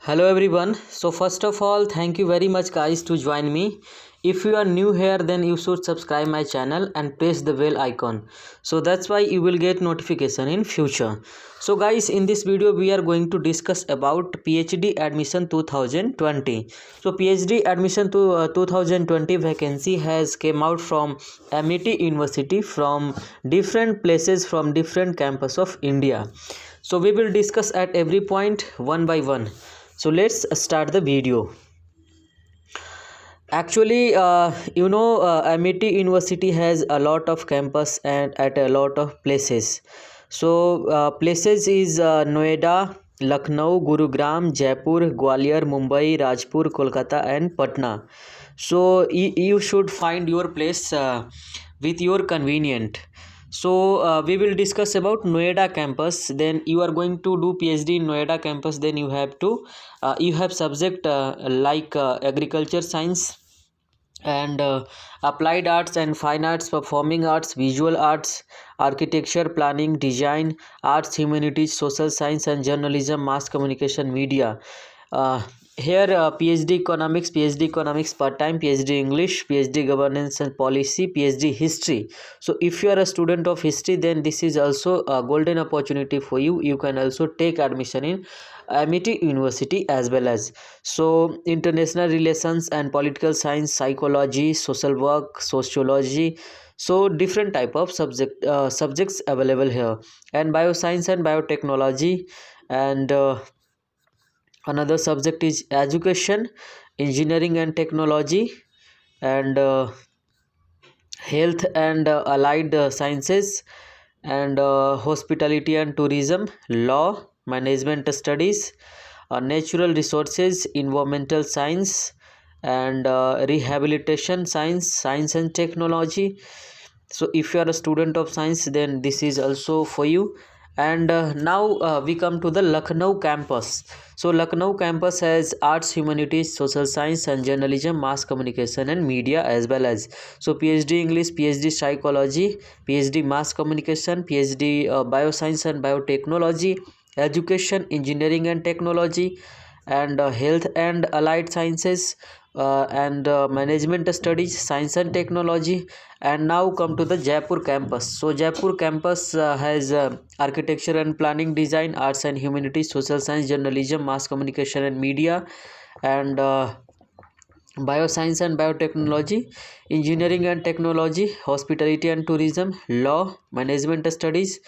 Hello everyone. So first of all, thank you very much guys to join me. If you are new here, then you should subscribe my channel and press the bell icon. So that's why you will get notification in future. So guys, in this video we are going to discuss about PhD admission 2020. So PhD admission to 2020 vacancy has came out from Amity University from different places from different campus of India. So we will discuss at every point one by one. So let's start the video. Actually, Amity University has a lot of campus and at a lot of places. So places is Noida, Lucknow, Gurugram, Jaipur, Gwalior, Mumbai, Rajpur, Kolkata and Patna. So you should find your place with your convenient. So we will discuss about Noida campus. Then you are going to do PhD in Noida campus. Then you have subject like agriculture science and applied arts and fine arts, performing arts, visual arts, architecture, planning, design, arts, humanities, social science and journalism, mass communication, media. Here PhD economics part-time, PhD English, PhD governance and policy, PhD history. So if you are a student of history, then this is also a golden opportunity for you. You can also take admission in Amity University as well as so international relations and political science, psychology, social work, sociology. So different type of subjects available here, and bioscience and biotechnology, and another subject is education, engineering and technology, and health and allied sciences, and hospitality and tourism, law, management studies, natural resources, environmental science, and rehabilitation science, science and technology. So if you are a student of science, then this is also for you. And now we come to the Lucknow campus. So Lucknow campus has arts, humanities, social science and journalism, mass communication and media as well as so PhD English, PhD psychology, PhD mass communication, PhD bioscience and biotechnology, education, engineering and technology, and health and allied sciences, and management studies, science and technology. And now come to the Jaipur campus. So Jaipur campus has architecture and planning, design, arts and humanities, social science, journalism, mass communication and media, and bioscience and biotechnology, engineering and technology, hospitality and tourism, law, management studies,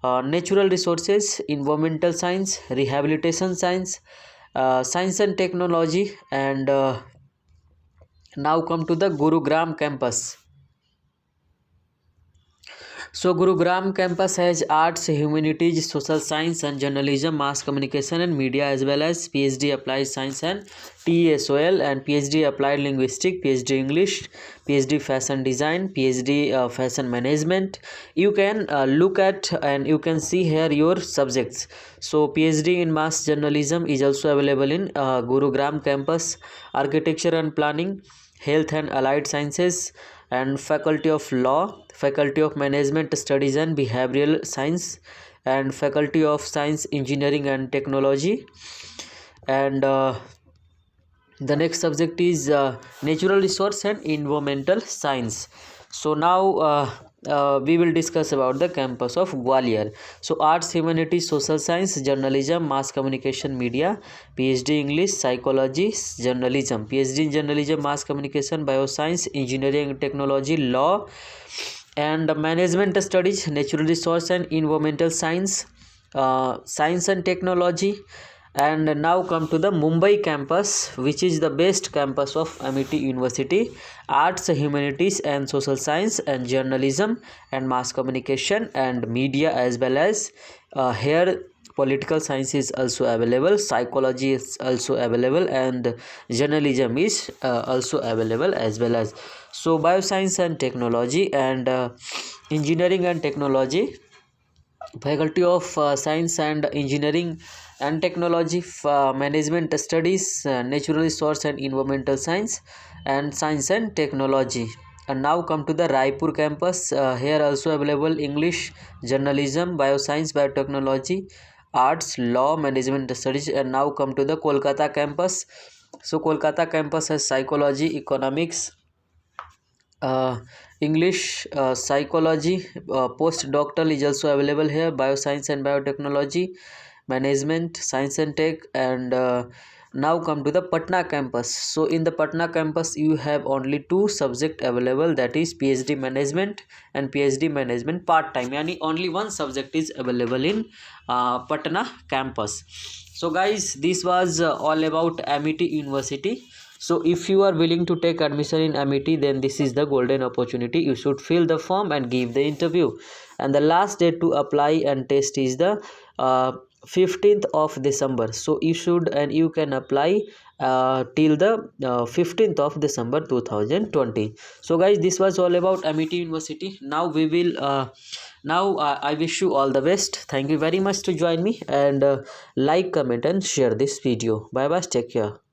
natural resources, environmental science, rehabilitation science, science and technology. And now come to the Gurugram campus. So Gurugram campus has arts, humanities, social science and journalism, mass communication and media as well as PhD applied science and TESOL, and PhD applied linguistic, PhD English, PhD fashion design, PhD fashion management. You can look at and you can see here your subjects. So PhD in mass journalism is also available in Gurugram campus, architecture and planning, health and allied sciences, and faculty of law, faculty of management studies and behavioral science, and faculty of science, engineering and technology. And the next subject is natural resource and environmental science. So now we will discuss about the campus of Gwalior. So arts, humanities, social science, journalism, mass communication, media, PhD English, psychology, journalism, PhD in journalism, mass communication, bioscience, engineering and technology, law, and management studies, natural resource and environmental science, science and technology. And now come to the Mumbai campus, which is the best campus of Amity University, arts, humanities and social science and journalism and mass communication and media as well as here political science is also available, psychology is also available, and journalism is also available as well as so bioscience and technology, and engineering and technology, faculty of science and engineering and technology, management studies, natural resource and environmental science, and science and technology. And now come to the Raipur campus. Here also available English, journalism, bioscience, biotechnology, arts, law, management studies. And now come to the Kolkata campus. So Kolkata campus has psychology, economics, uh, English, psychology, postdoctoral is also available here, bioscience and biotechnology, management, science and tech. And now come to the Patna campus. So in the Patna campus you have only two subject available, that is PhD management and PhD management part time, yani only one subject is available in Patna campus. So guys, this was all about Amity University. So if you are willing to take admission in Amity, then this is the golden opportunity. You should fill the form and give the interview. And the last date to apply and test is the 15th of December. So you should and you can apply till the 15th of December 2020. So guys, this was all about Amity University. Now we will I wish you all the best. Thank you very much to join me, and like, comment and share this video. Bye bye, take care.